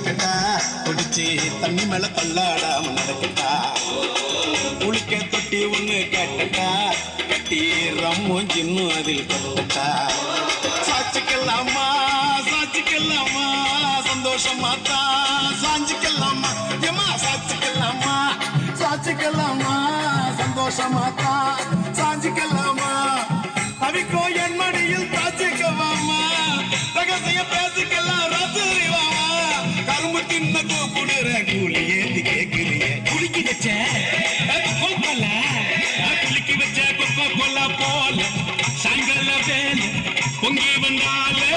வச்சுக்கட்டா குடிச்சு தண்ணி மேல தள்ளாடாம நடக்கட்டா குளிக்க தொட்டி ஒண்ணு கேட்டட்டா கட்டி ரம்மும் சின்னும் அதில் கொட்டட்டா சாச்சிக்கலாமா சாச்சிக்கலாமா சந்தோஷமா தான் சாஞ்சிக்கலாமா ஏமா சாச்சிக்கலாமா சாச்சிக்கலாமா சந்தோஷமா தான் சாஞ்சிக்கலாமா அவிக்கோ என் மடியில் தாச்சிக்கவாமா ரகசிய பேசிக்கலாம் ரசரிவாமா கரும்பு தின்ன கூப்பிடுற கூலி ஏத்தி கேக்குறிய குளிக்கி வச்ச கொல்ல குளிக்கி வச்ச கொக்கோ கொல்ல போல சாயங்கால வேலை பொங்கி வந்தாலே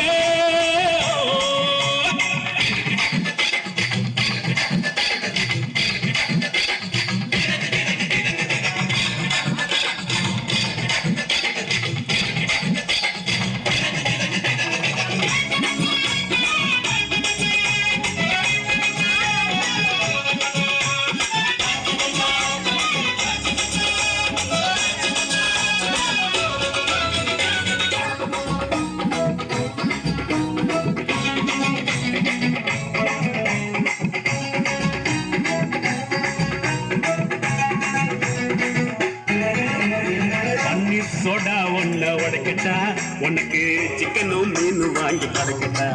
சோடா ஒன்ன உடைக்கட்டா உனக்கு சிக்கனும் மீன் வாங்கி படைக்கட்டா